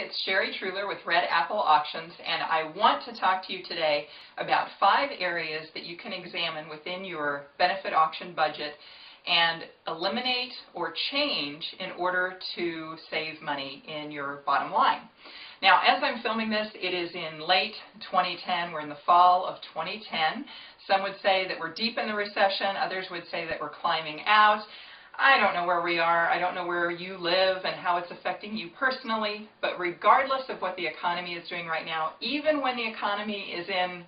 it's Sherry Truhlar with Red Apple Auctions, and I want to talk to you today about 5 areas that you can examine within your benefit auction budget and eliminate or change in order to save money in your bottom line. Now, as I'm filming this, it is in late 2010. We're in the fall of 2010. Some would say that we're deep in the recession. Others would say that we're climbing out. I don't know where we are. I don't know where you live and how it's affecting you personally, but regardless of what the economy is doing right now, even when the economy is in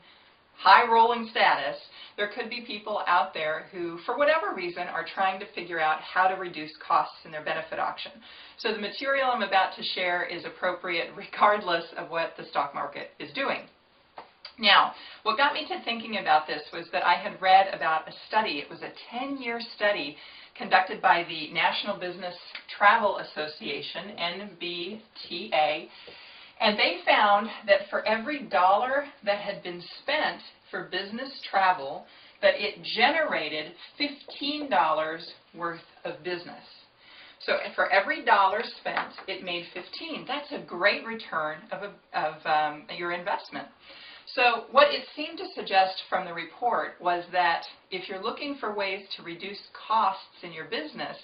high rolling status, there could be people out there who, for whatever reason, are trying to figure out how to reduce costs in their benefit auction. So the material I'm about to share is appropriate regardless of what the stock market is doing. Now, what got me to thinking about this was that I had read about a study. It was a 10-year study conducted by the National Business Travel Association, NBTA, and they found that for every dollar that had been spent for business travel, that it generated $15 worth of business. So for every dollar spent, it made 15. That's a great return of your investment. So what it seemed to suggest from the report was that if you're looking for ways to reduce costs in your business,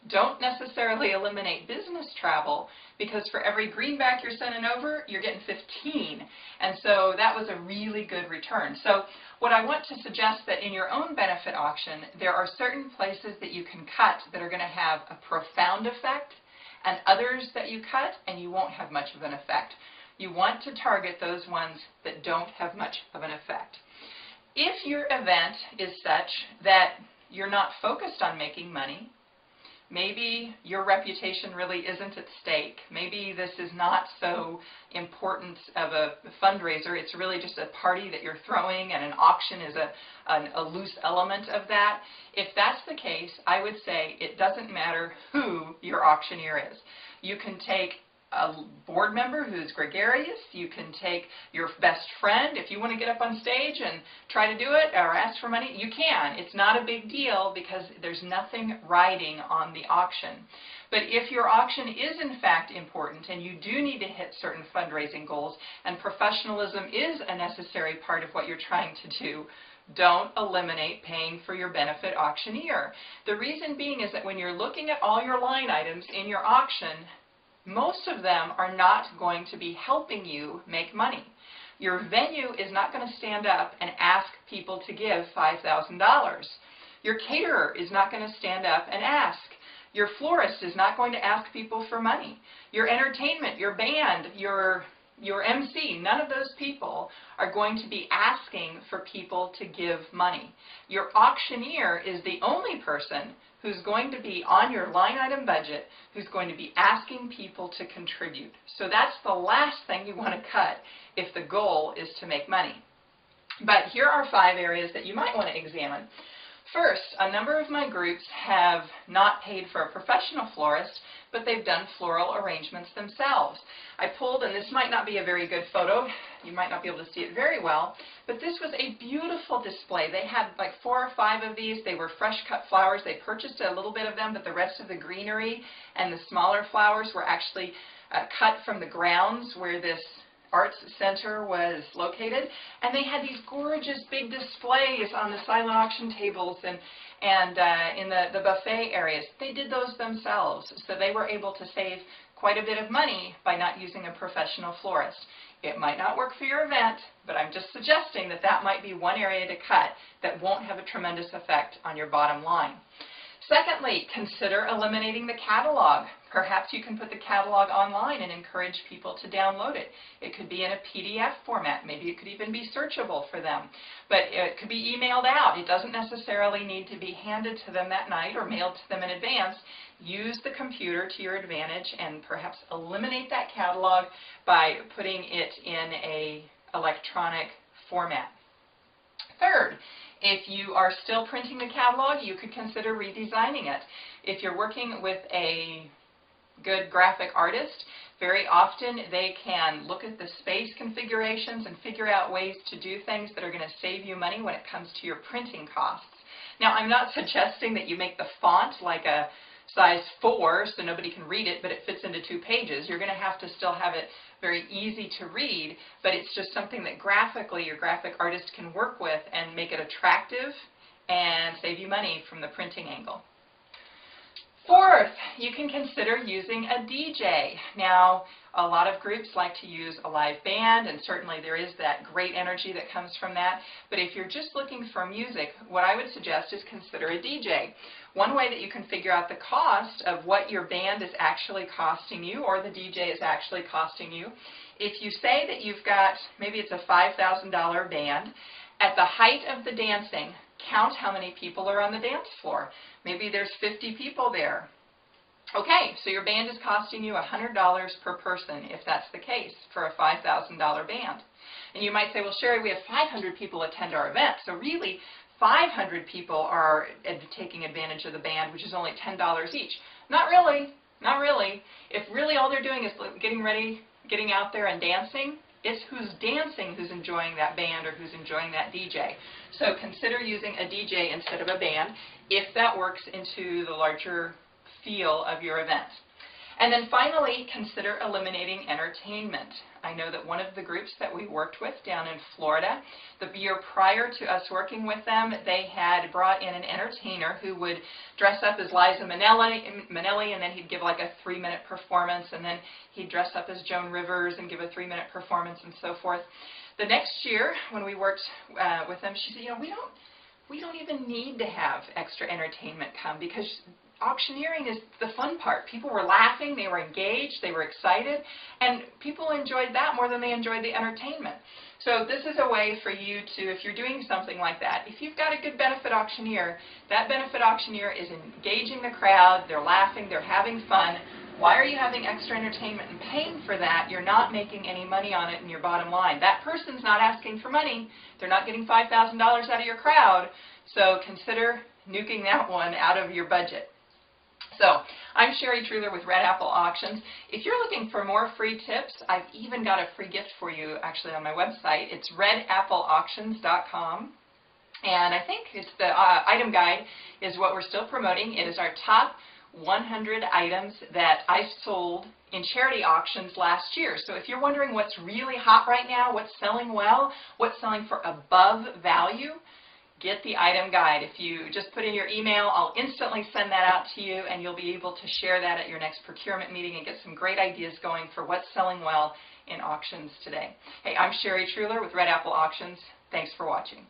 don't necessarily eliminate business travel, because for every greenback you're sending over, you're getting 15. And so that was a really good return. So what I want to suggest that in your own benefit auction, there are certain places that you can cut that are going to have a profound effect, and others that you cut and you won't have much of an effect. You want to target those ones that don't have much of an effect. If your event is such that you're not focused on making money, maybe your reputation really isn't at stake, maybe this is not so important of a fundraiser, it's really just a party that you're throwing and an auction is a loose element of that. If that's the case, I would say it doesn't matter who your auctioneer is. You can take a board member who's gregarious, you can take your best friend. If you want to get up on stage and try to do it or ask for money, you can. It's not a big deal because there's nothing riding on the auction. But if your auction is in fact important and you do need to hit certain fundraising goals and professionalism is a necessary part of what you're trying to do, don't eliminate paying for your benefit auctioneer. The reason being is that when you're looking at all your line items in your auction, most of them are not going to be helping you make money. Your venue is not going to stand up and ask people to give $5,000. Your caterer is not going to stand up and ask. Your florist is not going to ask people for money. Your entertainment, your band, your MC, none of those people are going to be asking for people to give money. Your auctioneer is the only person who's going to be on your line item budget, who's going to be asking people to contribute. So that's the last thing you want to cut if the goal is to make money. But here are 5 areas that you might want to examine. First, a number of my groups have not paid for a professional florist, but they've done floral arrangements themselves. I pulled, and this might not be a very good photo, you might not be able to see it very well, but this was a beautiful display. They had like 4 or 5 of these. They were fresh cut flowers. They purchased a little bit of them, but the rest of the greenery and the smaller flowers were actually cut from the grounds where this Arts Center was located, and they had these gorgeous big displays on the silent auction tables and in the buffet areas. They did those themselves, so they were able to save quite a bit of money by not using a professional florist. It might not work for your event, but I'm just suggesting that that might be one area to cut that won't have a tremendous effect on your bottom line. Secondly, consider eliminating the catalog. Perhaps you can put the catalog online and encourage people to download it. It could be in a PDF format. Maybe it could even be searchable for them. But it could be emailed out. It doesn't necessarily need to be handed to them that night or mailed to them in advance. Use the computer to your advantage and perhaps eliminate that catalog by putting it in an electronic format. Third, if you are still printing the catalog, you could consider redesigning it. If you're working with a good graphic artist, very often they can look at the space configurations and figure out ways to do things that are going to save you money when it comes to your printing costs. Now, I'm not suggesting that you make the font like a size 4 so nobody can read it, but it fits into 2 pages. You're going to have to still have it very easy to read, but it's just something that graphically your graphic artist can work with and make it attractive and save you money from the printing angle. Fourth, you can consider using a DJ. Now, a lot of groups like to use a live band, and certainly there is that great energy that comes from that. But if you're just looking for music, what I would suggest is consider a DJ. One way that you can figure out the cost of what your band is actually costing you, or the DJ is actually costing you, if you say that you've got, maybe it's a $5,000 band, at the height of the dancing, count how many people are on the dance floor. Maybe there's 50 people there. Okay, so your band is costing you $100 per person, if that's the case, for a $5,000 band. And you might say, well, Sherry, we have 500 people attend our event, so really 500 people are taking advantage of the band, which is only $10 each. Not really, not really. If really all they're doing is getting out there and dancing, it's who's dancing who's enjoying that band or who's enjoying that DJ. So consider using a DJ instead of a band if that works into the larger feel of your event. And then finally, consider eliminating entertainment. I know that one of the groups that we worked with down in Florida, the year prior to us working with them, they had brought in an entertainer who would dress up as Liza Minnelli, and then he'd give like a 3-minute performance, and then he'd dress up as Joan Rivers and give a 3-minute performance and so forth. The next year, when we worked with them, she said, you know, we don't even need to have extra entertainment come, because auctioneering is the fun part. People were laughing, they were engaged, they were excited, and people enjoyed that more than they enjoyed the entertainment. So this is a way for you to, if you're doing something like that, if you've got a good benefit auctioneer, that benefit auctioneer is engaging the crowd, they're laughing, they're having fun. Why are you having extra entertainment and paying for that? You're not making any money on it in your bottom line. That person's not asking for money. They're not getting $5,000 out of your crowd. So consider nuking that one out of your budget. So, I'm Sherry Truhlar with Red Apple Auctions. If you're looking for more free tips, I've even got a free gift for you actually on my website. It's redappleauctions.com. And I think it's the item guide is what we're still promoting. It is our top 100 items that I sold in charity auctions last year. So if you're wondering what's really hot right now, what's selling well, what's selling for above value, get the item guide. If you just put in your email, I'll instantly send that out to you, and you'll be able to share that at your next procurement meeting and get some great ideas going for what's selling well in auctions today. Hey, I'm Sherry Truhlar with Red Apple Auctions. Thanks for watching.